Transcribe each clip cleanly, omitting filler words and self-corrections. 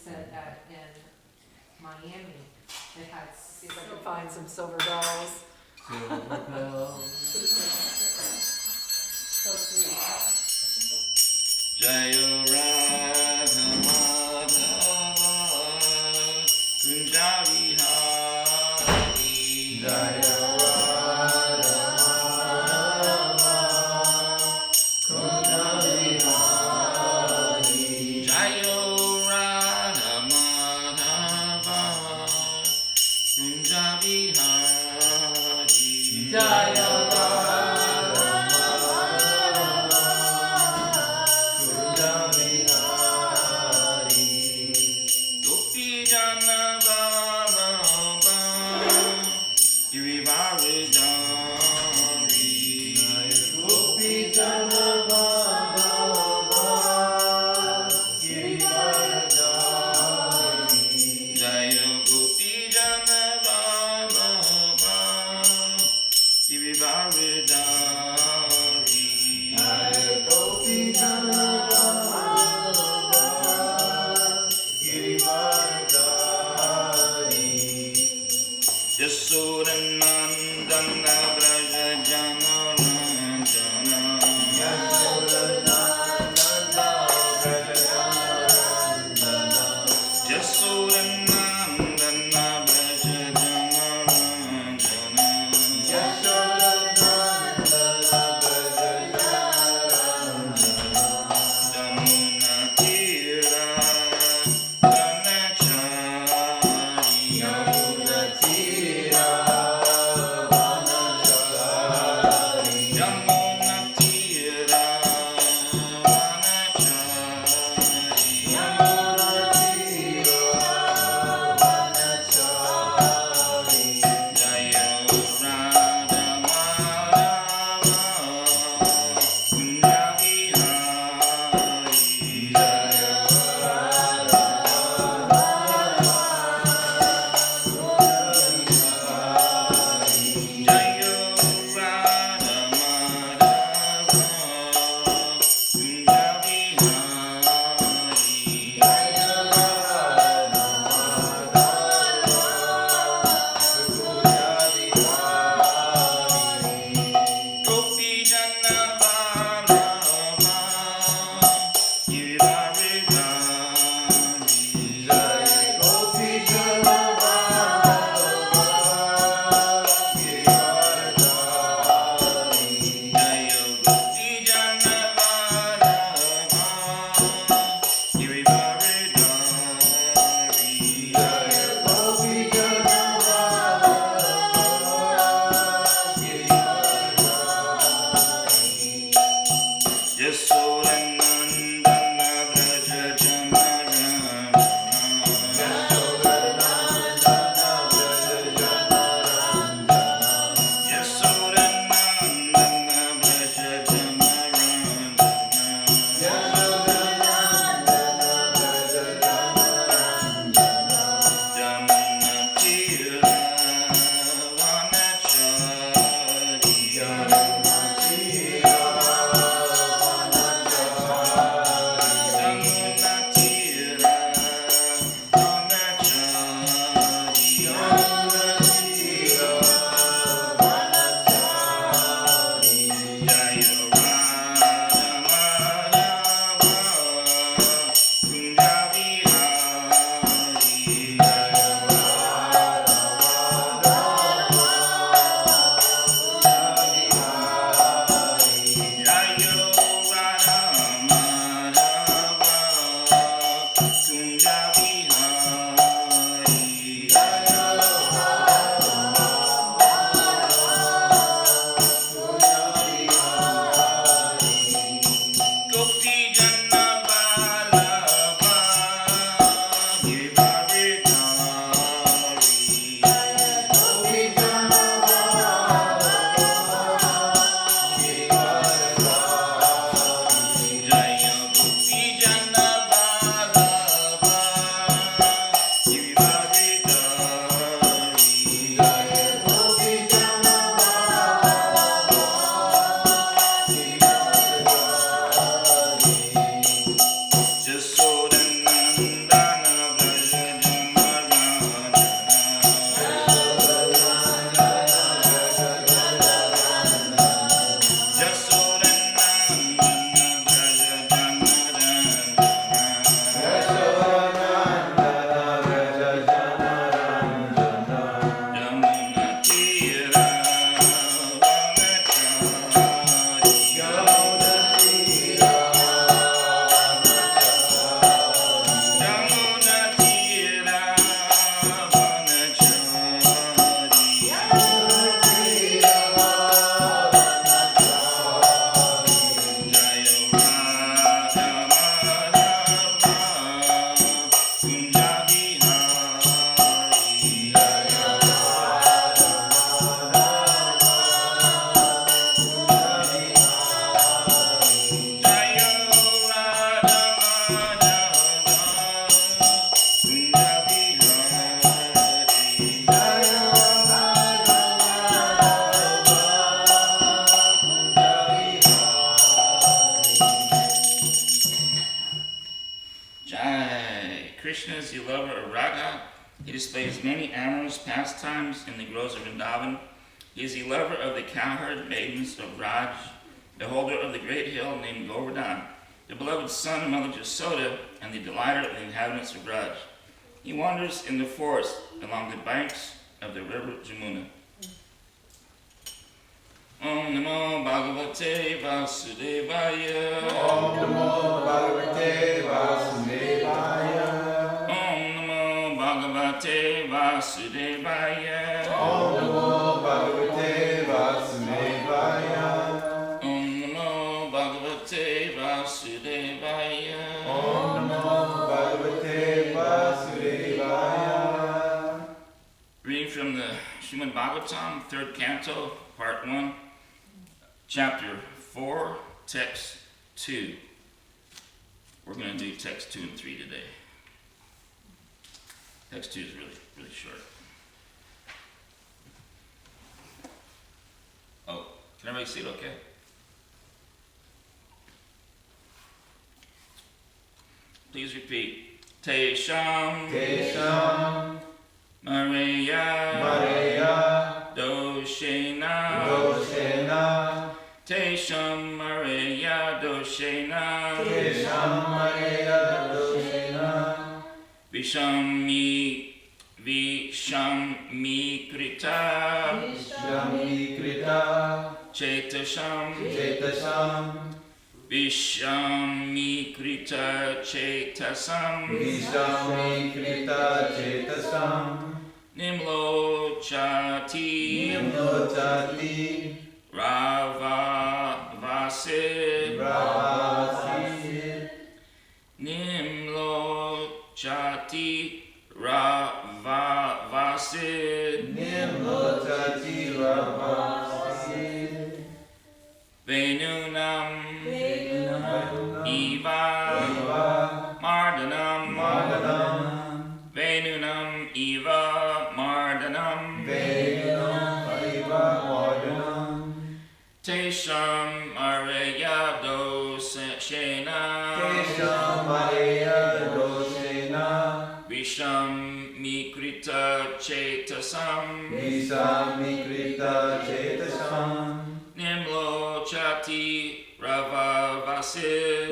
said that in Miami, they had See if I can find some silver bells. Silver bells. so sweet. Jayo Radha Madhava Kunja Vihari. Jayo Radha Madhava Kunja Vihari. Jayo Radha Madhava Kunja Vihari. Jayo Radha Madhava Kunja Vihari. Krishna is the lover of Raga. He displays many amorous pastimes in the groves of Vrindavan. He is the lover of the cowherd maidens of Raj, the holder of the great hill named Govardhan, the beloved son of Mother Jasoda, and the delighter of the inhabitants of Raj. He wanders in the forest along the banks of the river Jamuna. Om Namo Bhagavate Vasudevaya. Om Namo Bhagavate Vasudevaya. Om Namo Bhagavate Vasudevaya. Om Namo Bhagavate Vasudevaya. Om Namo Bhagavate Vasudevaya. Om Namo Bhagavate Vasudevaya. Reading from the Srimad Bhagavatam, 3rd Canto, Part 1, Chapter 4, Text 2. We're going to do Text 2 and 3 today. Text 2 is really short. Oh, can everybody see it okay? Please repeat. Tesham Mareya Doshena Tesham Mareya Doshena Vishami Krita Chetasham Vishami Krita Chetasam Nimlo Chati Rava Vasid Nimlo Chati Rava Vasid Venunam Eva Mardanam Venunam Eva Mardanam Tesham Areya Doshena Visham Mikrita Chetasam Nimlo Chati Rava Vasid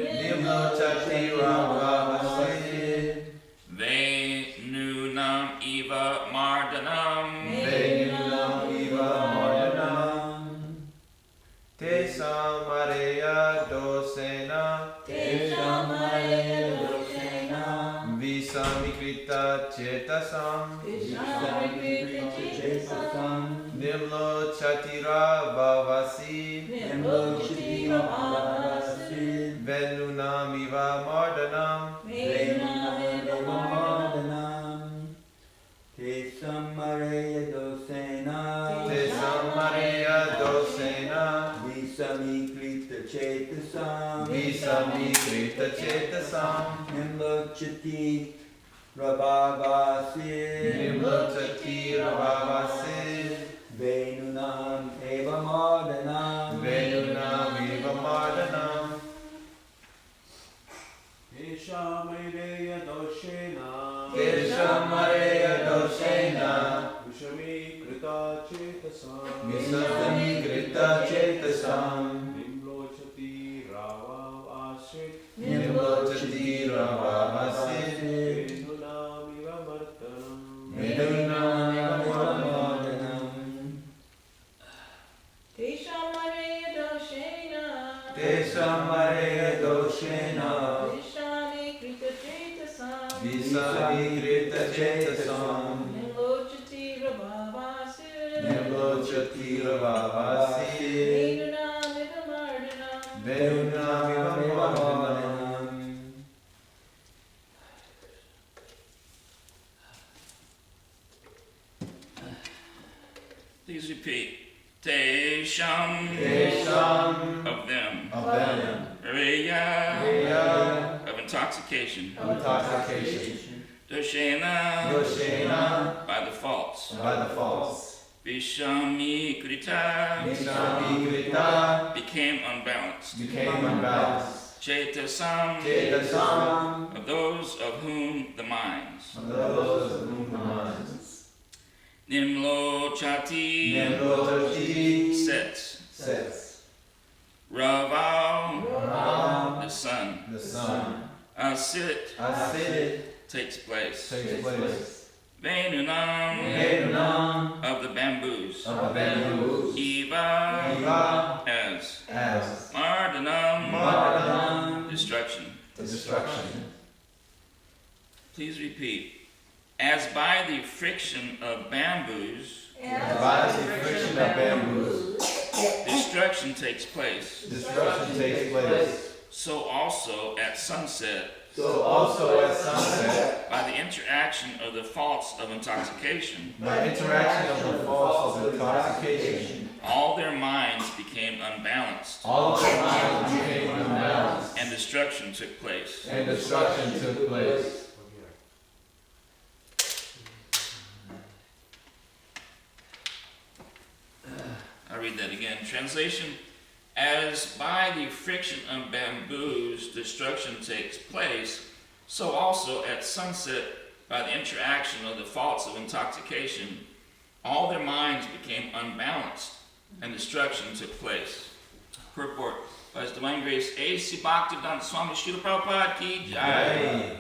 Venunam Eva Mardanam Tesamareya dosena Visamikrita chetasam Nimlo chatira bhavasi Venunam iva mardanam Tesamareya dosena Visamikrita chetasam Nimlochati Rabhavasi Venunam eva mardanam Eshamayreya doshena Vishamikrita chetasam Nimlochati rava asit Venunam iva martanam Tesamareya doshena Visamikrita chetasam Nimlochati rabhavasi Venunam iva mardanam Please repeat. Tesham of them Mareya of intoxication Doshena by the faults Vishami Krita became unbalanced Chetasam, Chetasam, of those of whom the minds. of those of whom the minds. Nimlochati, Nimlochati, sets. sets. Raval, Ram, the sun. the sun. Asit, Asid, takes place. takes place. Venunam, Venunam, of the bamboos. of the bamboos. Eva, Eva, as. as. Mardanam, Mardanam, destruction. destruction. Please repeat. As by the friction of bamboos, By the friction of bamboos, destruction takes place, destruction takes place. so also at sunset, So also at sunset, by the interaction of the faults of intoxication, by interaction of the faults of intoxication, all their minds became unbalanced, all of their minds became unbalanced, and destruction took place. and destruction took place. I'll read that again. Translation: as by the friction of bamboos destruction takes place, so also at sunset by the interaction of the faults of intoxication, all their minds became unbalanced, and destruction took place. Purport: by His Divine Grace, A.C. Bhaktivedanta Swami Srila Prabhupada Ki Jai.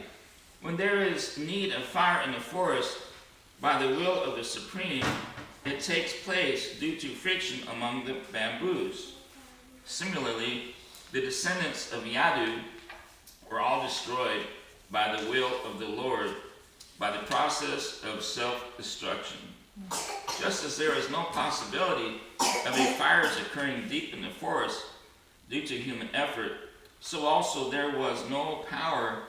When there is need of fire in the forest, by the will of the Supreme, it takes place due to friction among the bamboos. Similarly, the descendants of Yadu were all destroyed by the will of the Lord by the process of self-destruction. Just as there is no possibility of a fires occurring deep in the forest due to human effort, so also there was no power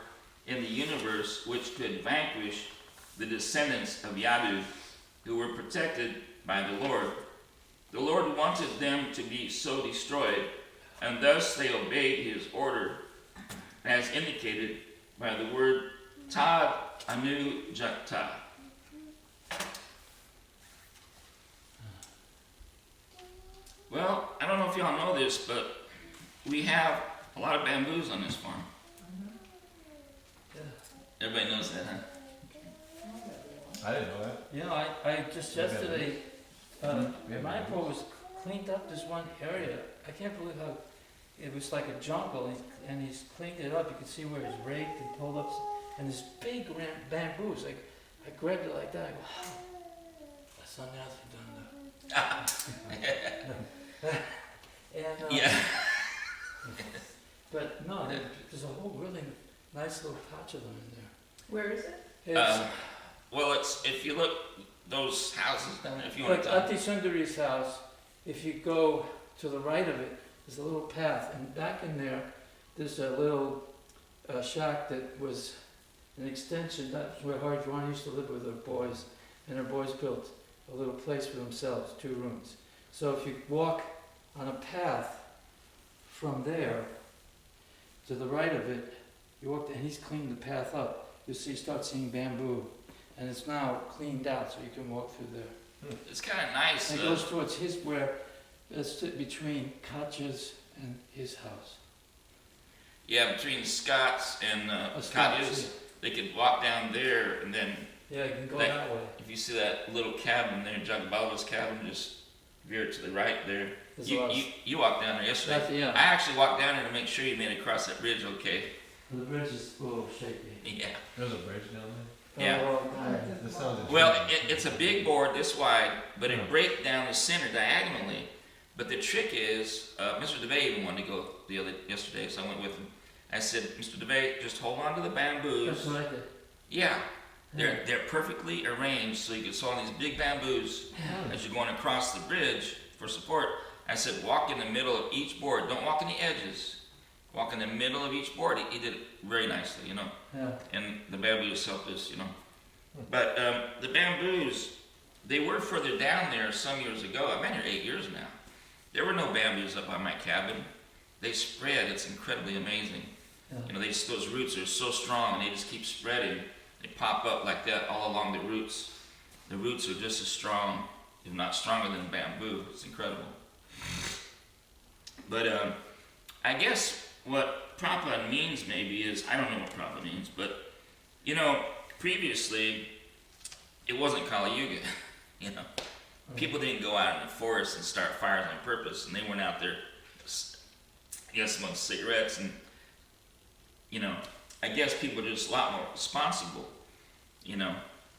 in the universe which could vanquish the descendants of Yadu, who were protected by the Lord. The Lord wanted them to be so destroyed, and thus they obeyed His order, as indicated by the word Tad Anu Jakta. Well, I don't know if y'all know this, but we have a lot of bamboos on this farm. Everybody knows that, huh? I didn't know that. You know, I just yesterday, Mayapur was cleaned up this one area. I can't believe how it was like a jungle, and he's cleaned it up. You can see where it's raked and pulled up, and this big bamboos. Like, I grabbed it like that. I go, wow, that's done. And Yeah. but no, there's a whole really nice little patch of them in there. Where is it? It's, Well, it's if you look those houses down there. If you want like to Ati Sundari's house, if you go to the right of it, there's a little path, and back in there, there's a little shack that was an extension. That's where Harjwan used to live with her boys, and her boys built a little place for themselves, 2 rooms. So if you walk on a path from there to the right of it, you walk, and he's cleaned the path up. You see, start seeing bamboo, and it's now cleaned out, so you can walk through there. It's kind of nice. And it goes towards his, where it's between Katja's and his house. Yeah, between Scott's and Scott's, Katya's, they could walk down there, and then Yeah, you can go Like- that way. if you see that little cabin there, Jagabala's cabin, just veer to the right there. There's a lot of- You walked down there yesterday. That's, yeah. I actually walked down there to make sure you made it across that bridge okay. The bridge is a little shaky. Yeah. There's a bridge down there. Yeah. This sounds Well, interesting. it's a big board this wide, but it breaks down the center diagonally. But the trick is, Mr. DeVay even wanted to go yesterday, so I went with him. I said, Mr. DeVay, just hold on to the That's bamboos. what I did. Yeah, they're perfectly arranged, so you can saw these big bamboos as you're going across the bridge for support. I said, walk in the middle of each board. Don't walk in the edges. Walk in the middle of each board. He did it very nicely, you know. Yeah. And the bamboos helped us, you know. But the bamboos, they were further down there some years ago. I've been here 8 years now. There were no bamboos up on my cabin. They spread. It's incredibly amazing. Yeah. You know, those roots are so strong, and they just keep spreading. They pop up like that all along the roots. The roots are just as strong, if not stronger than bamboo. It's incredible. But I guess what Prabhupada means maybe is, I don't know what Prabhupada means, but, previously, it wasn't Kali Yuga, People didn't go out in the forest and start fires on purpose, and they weren't out there, smoking cigarettes, and, I guess people are just a lot more responsible,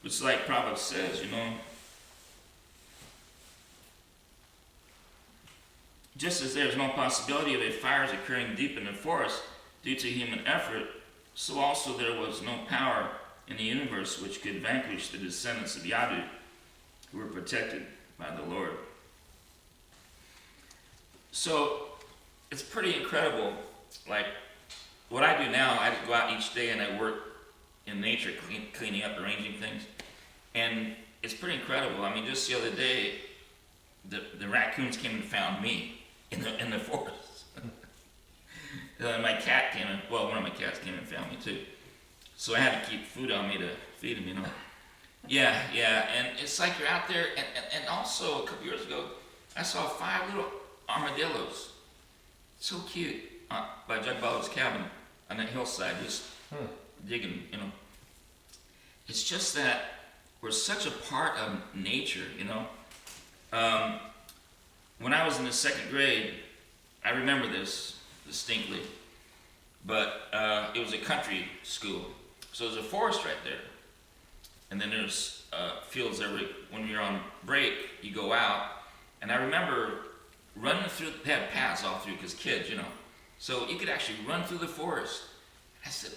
It's like Prabhupada says, just as there is no possibility of a fire occurring deep in the forest due to human effort, so also there was no power in the universe which could vanquish the descendants of Yadu, who were protected by the Lord. So it's pretty incredible. Like what I do now, I go out each day and I work in nature, cleaning up, arranging things, and it's pretty incredible. I mean, just the other day, the raccoons came and found me in the forest. My cat came in. Well, one of my cats came and found me too. So I had to keep food on me to feed him, Yeah, and it's like you're out there, and also a couple years ago, I saw 5 little armadillos. So cute, by Jagbala's cabin on that hillside, just digging, It's just that we're such a part of nature, When I was in the 2nd grade, I remember this distinctly, but it was a country school. So there's a forest right there. And then there's fields when you're on break, you go out. And I remember running through, they had paths all through, because kids, So you could actually run through the forest. I said,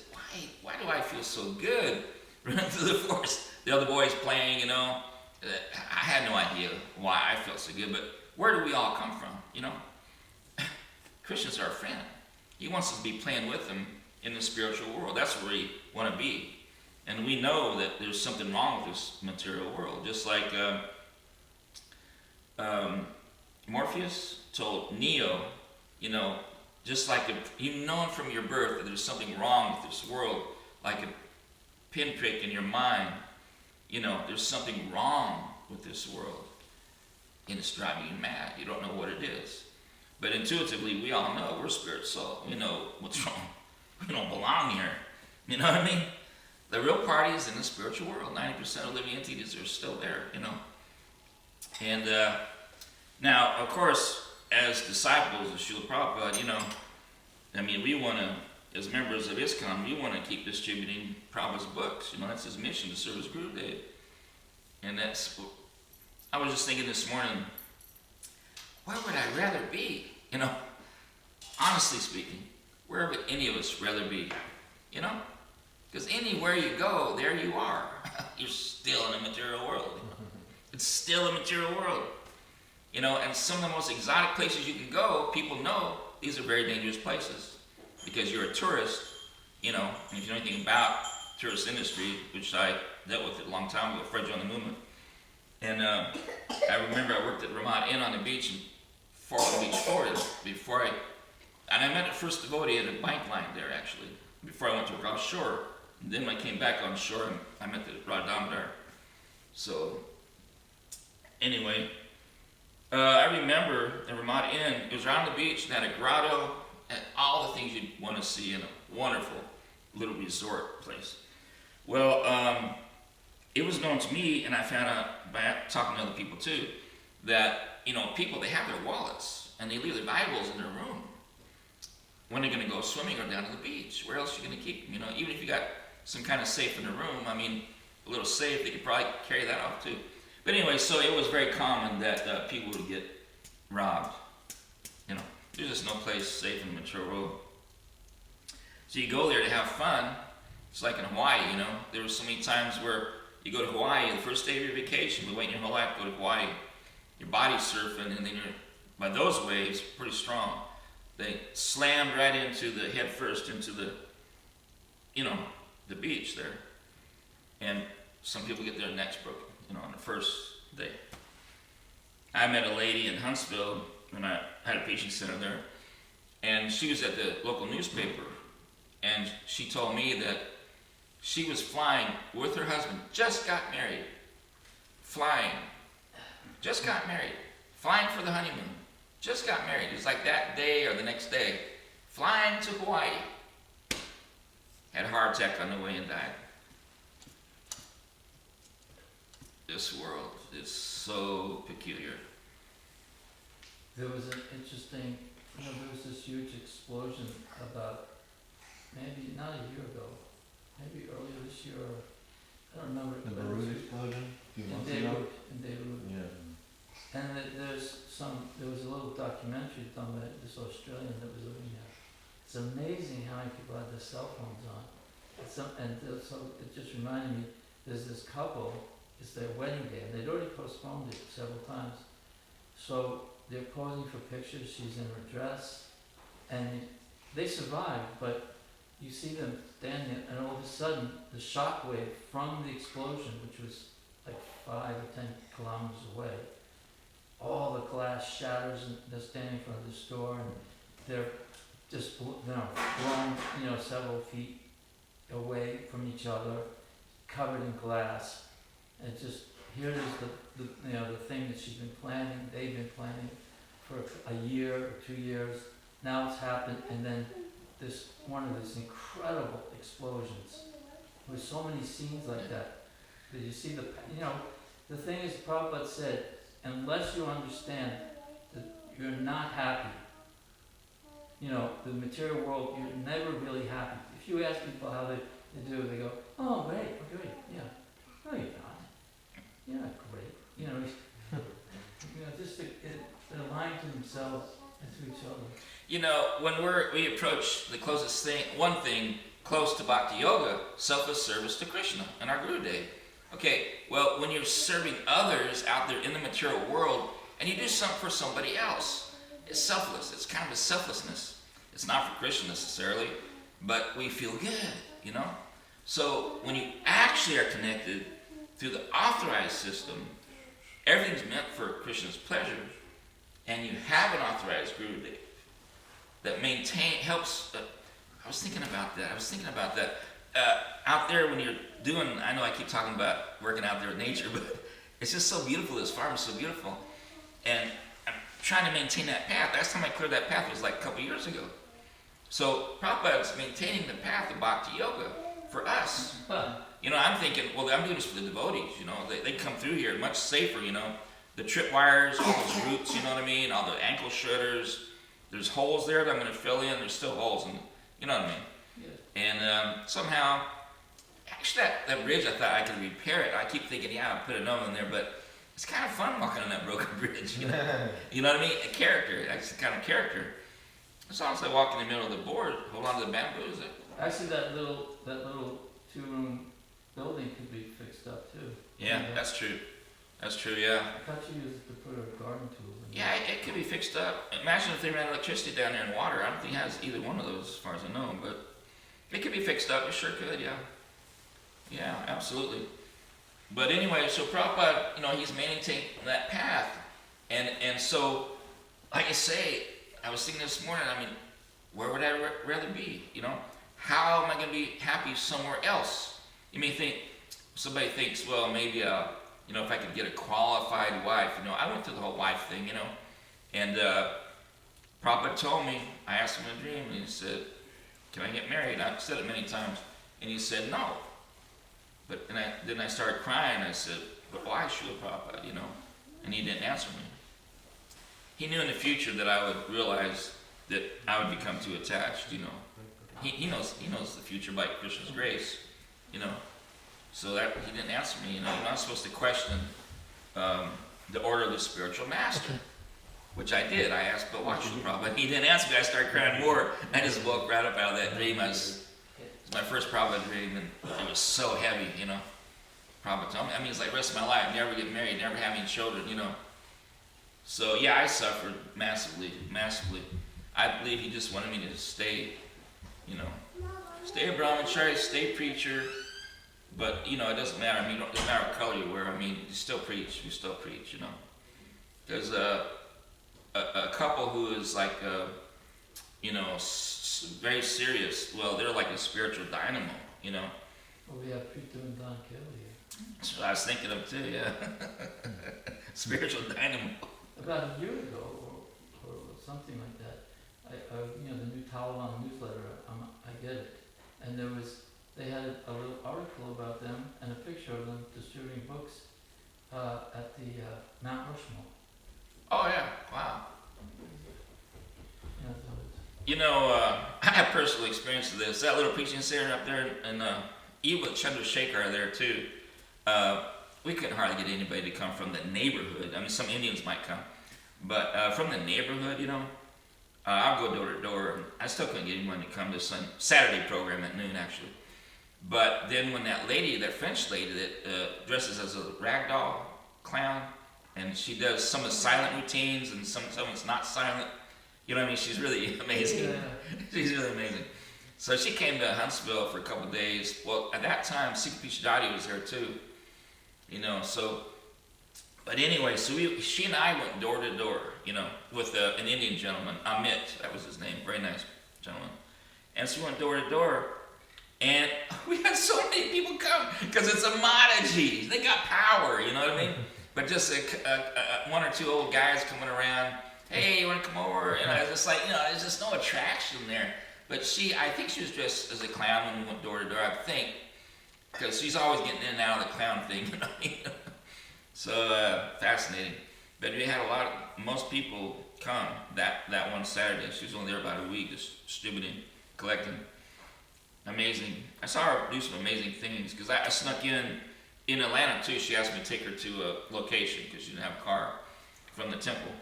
why do I feel so good running through the forest? The other boys playing, I had no idea why I felt so good, but where do we all come from, Krishna's our friend. He wants us to be playing with him in the spiritual world. That's where we want to be. And we know that there's something wrong with this material world. Just like Morpheus told Neo, just like you know from your birth that there's something wrong with this world, like a pinprick in your mind, there's something wrong with this world. And it's driving you mad. You don't know what it is. But intuitively, we all know we're spirit soul. We know what's wrong. We don't belong here. You know what I mean? The real party is in the spiritual world. 90% of living entities are still there, And now, of course, as disciples of Srila Prabhupada, we want to, as members of ISKCON, we want to keep distributing Prabhupada's books. That's his mission, to serve as Gurudev. And I was just thinking this morning, where would I rather be? Honestly speaking, where would any of us rather be? Because anywhere you go, there you are. You're still in a material world. It's still a material world. And some of the most exotic places you can go, people know these are very dangerous places. Because you're a tourist, and if you know anything about tourist industry, which I dealt with it a long time ago, Fred Joined the movement. And I remember I worked at Ramat Inn on the beach in Fort Walton Beach, Florida, and I met the first devotee at a bike line there, actually, before I went to work offshore. And then when I came back on shore, I met the Radha Damodar. So, anyway, I remember at Ramat Inn, it was around the beach, and had a grotto, and all the things you'd want to see in a wonderful little resort place. Well, it was known to me, and I found out by talking to other people too, that, people, they have their wallets, and they leave their Bibles in their room when they're going to go swimming or down to the beach. Where else are you going to keep them? Even if you got some kind of safe in the room, a little safe, they could probably carry that off too. But anyway, so it was very common that people would get robbed. There's just no place safe in the material world. So you go there to have fun. It's like in Hawaii, There were so many times where you go to Hawaii, the first day of your vacation, we wait your whole life to go to Hawaii. Your body's surfing, and then by those waves, pretty strong. They slammed right into the head first into the, the beach there. And some people get their necks broken, on the first day. I met a lady in Huntsville when I had a patient center there, and she was at the local newspaper, and she told me that she was flying with her husband, just got married, flying for the honeymoon, just got married. It was like that day or the next day, flying to Hawaii. Had a heart attack on the way and died. This world is so peculiar. There was an interesting, there was this huge explosion about maybe not a year ago, maybe earlier this year, or I don't remember. The but it was Beirut explosion, a few in months ago? Beirut. Yeah. And there was a little documentary done by this Australian that was living there. It's amazing how many people had their cell phones on. So it just reminded me, there's this couple, it's their wedding day, and they'd already postponed it several times. So they're posing for pictures, she's in her dress, and they survived, but you see them standing, and all of a sudden, the shock wave from the explosion, which was like 5 or 10 kilometers away, all the glass shatters, and they're standing in front of the store, and they're just blown, several feet away from each other, covered in glass, and just here it is the thing that she's been planning, they've been planning for a year or 2 years. Now it's happened, and then this one of these incredible explosions. With so many scenes like that. Did you see the thing is, Prabhupada said, unless you understand that you're not happy, the material world, you're never really happy. If you ask people how they do, they go, oh, great, yeah. No, you're not. You're not great. Just they're lying to themselves and to each other. When we approach the closest thing, one thing close to Bhakti Yoga, selfless service to Krishna and our Guru Day. Okay, well, when you're serving others out there in the material world and you do something for somebody else, it's selfless. It's kind of a selflessness. It's not for Krishna necessarily, but we feel good, So when you actually are connected through the authorized system, everything's meant for Krishna's pleasure, and you have an authorized Guru Day that helps. I was thinking about that. Out there when you're doing, I know I keep talking about working out there with nature, but it's just so beautiful. This farm is so beautiful. And I'm trying to maintain that path. Last time I cleared that path was like a couple years ago. So Prabhupada's maintaining the path of Bhakti Yoga for us. I'm thinking, well, I'm doing this for the devotees, They come through here much safer, The tripwires, all those roots, you know what I mean? All the ankle shredders. There's holes there that I'm going to fill in. There's still holes, you know what I mean? And somehow, actually that bridge, I thought I could repair it. I keep thinking, yeah, I'll put a note in there, but it's kind of fun walking on that broken bridge. You know what I mean? A character. That's the kind of character. It's almost like walking in the middle of the board, hold on to the bamboos. Actually, that little 2-room building could be fixed up too. Yeah, that's true. That's true, yeah. I thought you used to put a garden tool in Yeah, it could be fixed up. Imagine if they ran electricity down there and water. I don't think it has either one of those as far as I know, but it could be fixed up. It sure could, yeah. Yeah, absolutely. But anyway, so Prabhupada, he's maintaining that path. And so, like I say, I was thinking this morning, where would I rather be, How am I going to be happy somewhere else? You may think, somebody thinks, well, maybe, if I could get a qualified wife, I went through the whole wife thing, and Prabhupada told me, I asked him in a dream, and he said, can I get married? I've said it many times, and he said, no. But then I started crying, I said, but why Srila Prabhupada, And he didn't answer me. He knew in the future that I would realize that I would become too attached, He knows the future by Krishna's grace, So that he didn't answer me, You're not supposed to question the order of the spiritual master, which I did. I asked, but why Srila Prabhupada? He didn't answer me. I started crying more. I just woke right up out of that dream. It was my first Prabhupada dream, and it was so heavy, Prabhupada told me. It's like the rest of my life, never get married, never have any children, So yeah, I suffered massively. I believe he just wanted me to stay, stay a brahmachari, stay preacher, but it doesn't matter. It doesn't matter what color you wear. You still preach. You still preach, There's a couple who is like, very serious. Well, they're like a spiritual dynamo, Well, we have Preetu and Don Kelly here. That's what I was thinking of too, yeah. Spiritual dynamo. About a year ago, or something like that, the new Taliban newsletter, I get it. And they had a little article about them and a picture of them distributing books at the Mount Rushmore. Oh yeah, wow. Yeah, so it's, You know, I have personal experience with this. That little preaching center up there, and even with Chandrasekhar there too, we couldn't hardly get anybody to come from the neighborhood. I mean, some Indians might come, but from the neighborhood, you know, I'll go door to door, and I still couldn't get anyone to come to some Saturday program at noon, actually. But then when that French lady that dresses as a ragdoll clown, and she does some of the silent routines and some of it's not silent, you know what I mean? She's really amazing. yeah. She's really amazing. So she came to Huntsville for a couple of days. Well, at that time, Sikh Daddy was there too. You know, so, but anyway, so she and I went door to door, you know, with an Indian gentleman, Amit, that was his name, very nice gentleman. And so we went door to door, and we had so many people come, because it's a Mataji. They got power, you know what I mean? But just one or two old guys coming around, hey, you want to come over? And I was just like, you know, there's just no attraction there. But I think she was dressed as a clown when we went door to door, I think, because she's always getting in and out of the clown thing, you know. So fascinating. But we had most people come that one Saturday. She was only there about a week, just distributing, collecting. Amazing. I saw her do some amazing things, because I snuck in Atlanta too. She asked me to take her to a location because she didn't have a car from the temple.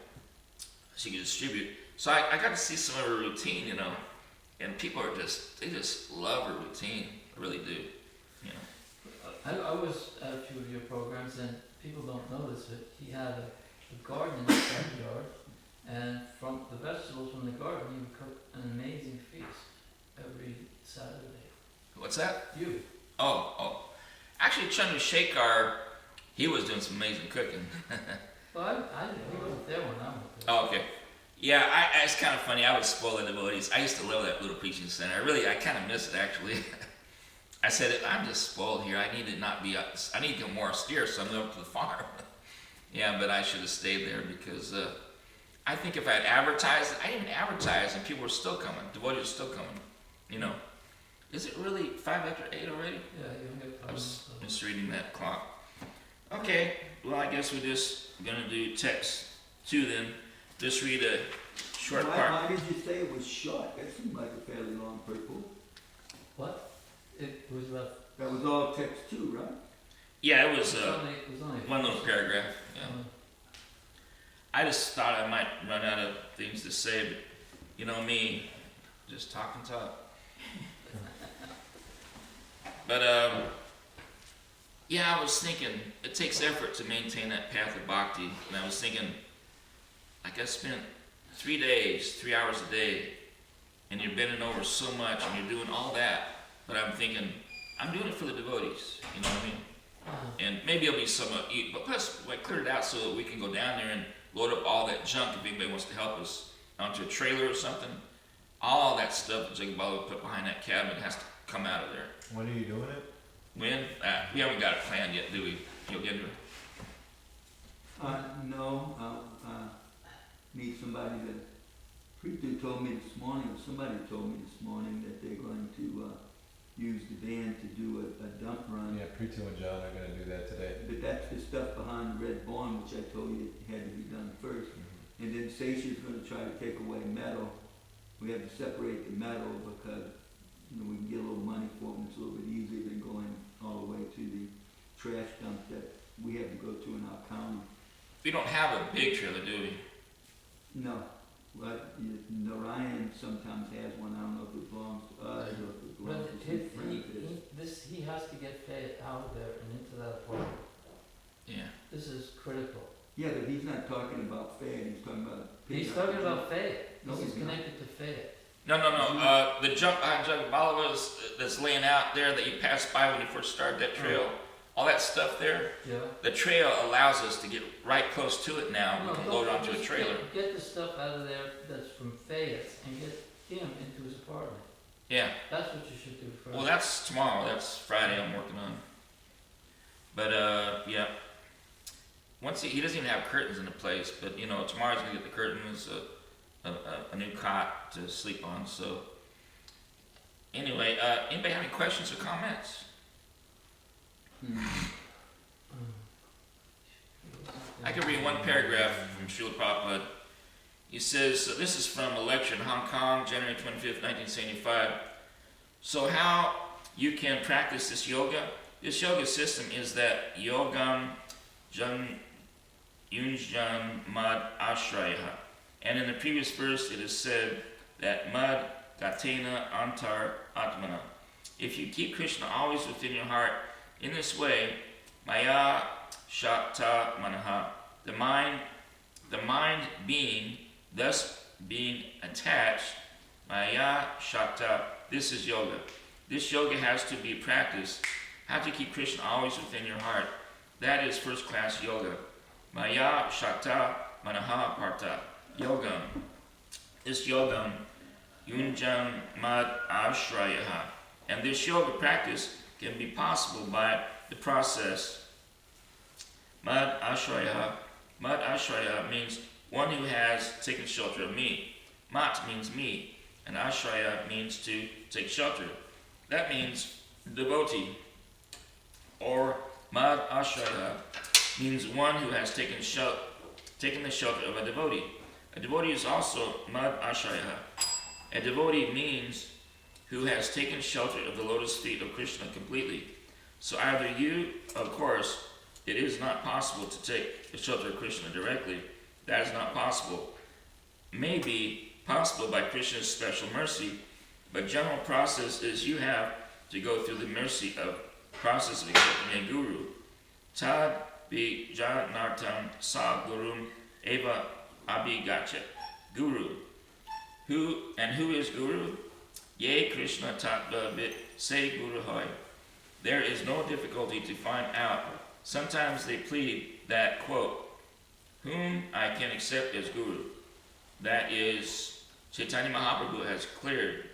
She could distribute. So I got to see some of her routine, you know, and people they just love her routine. I really do, you know. I was at a few of your programs, and people don't know this, but he had a garden in his backyard, and from the vegetables from the garden, he would cook an amazing feast every Saturday. What's that? You. Oh. Actually, Chandrasekhar, he was doing some amazing cooking. Well, he wasn't there when I went there. Oh, okay. Yeah, it's kind of funny. I would spoil the devotees. I used to love that little preaching center. I kind of miss it, actually. I said, I'm just spoiled here. I need to get more austere, so I moved up to the farm. Yeah, but I should have stayed there, because I think if I had advertised, I didn't advertise, and people were still coming. Devotees were still coming, you know. Is it really 5 after 8 already? Yeah, you don't get I was just reading that clock. Okay, well, I guess we're just going to do text 2 then. Just read a short part. Why did you say it was short? That seemed like a fairly long purple. What? It was about. That was all text 2, right? Yeah, it was only one little paragraph. Yeah. I just thought I might run out of things to say, but you know me, just talk and talk. But yeah, I was thinking it takes effort to maintain that path of bhakti, and I was thinking, like I spent 3 days, 3 hours a day, and you're bending over so much, and you're doing all that, but I'm thinking, I'm doing it for the devotees, you know what I mean? And maybe it'll be some, but plus I cleared it out so that we can go down there and load up all that junk if anybody wants to help us onto a trailer or something. All that stuff that Jacob Bala put behind that cabinet has to come out of there. When are you doing it? When? We haven't got it planned yet, do we? You'll get to it. No, need somebody that, Preetu told me this morning, or somebody told me this morning that they're going to use the van to do a dump run. Yeah, Preetu and John are gonna do that today. But that's the stuff behind the red barn, which I told you had to be done first. And then Seisha's gonna try to take away metal. We have to separate the metal because, you know, we can get a little money for them. It's a little bit easier than going all the way to the trash dump that we have to go to in our county. We don't have a big trailer, do we? No, but Narayan sometimes has one. I don't know if it belongs to us or if it belongs But to some friend of his. he has to get fed out of there and into that apartment. Yeah. This is critical. Yeah, but he's not talking about Fayette. He's talking about. He's talking about Fayette. No, This is he's not. connected to Fayette. No. The junk behind Jacob Bala that's laying out there that you pass by when you first start that trail. All that stuff there. Yeah. The trail allows us to get right close to it now. We can load onto a trailer. Get the stuff out of there that's from Fayette and get him into his apartment. Yeah. That's what you should do first. Well, that's tomorrow. That's Friday I'm working on. But, yeah. Once he doesn't even have curtains in the place, but, you know, tomorrow's going to get the curtains, a new cot to sleep on. So anyway, anybody have any questions or comments? I can read one paragraph from Srila Prabhupada. He says, so this is from a lecture in Hong Kong, January 25th, 1975. So how you can practice this yoga? This yoga system is that yogam yunjan mad ashraya. And in the previous verse it is said that mad gatena antar atmana. If you keep Krishna always within your heart in this way, maya shakta manaha, the mind being, thus being attached, maya shakta, this is yoga. This yoga has to be practiced. How to keep Krishna always within your heart. That is first class yoga. Maya shakta manaha parta. Yogam. This yogam, yunjam mad ashrayaha. And this yoga practice can be possible by the process. Mad ashraya. Mad ashraya means one who has taken shelter of me. Mat means me, and ashraya means to take shelter. That means devotee. Or mad ashraya means one who has taken the shelter of a devotee. A devotee is also mad ashraya. A devotee means who has taken shelter of the lotus feet of Krishna completely. So either you, of course, it is not possible to take the shelter of Krishna directly. That is not possible. May be possible by Krishna's special mercy, but general process is you have to go through the mercy of process of accepting a guru. Tad bi janartam sa gurum eva abhigachet. Guru. Who is guru? Ye Krishna tattva vit say guru hoy. There is no difficulty to find out. Sometimes they plead that, quote, whom I can accept as guru. That is, Chaitanya Mahaprabhu has cleared.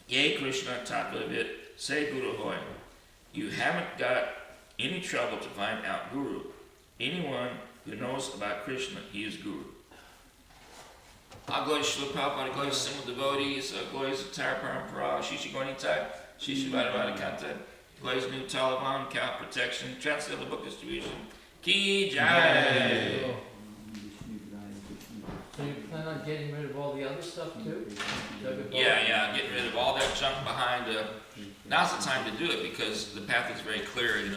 Ye Krishna tattva vit say guru hoy. You haven't got any trouble to find out guru. Anyone who knows about Krishna, he is guru. Glory to Srila Prabhupada, glory to simple devotees, glory to Tara Parampara, Shishi Gornitai, Shishi Radhavadakanta, glory to New Taliban, Cow Protection, Transcendental Book Distribution, Ki Jai! So you plan on getting rid of all the other stuff too? Yeah, getting rid of all that junk behind. Now's the time to do it because the path is very clear.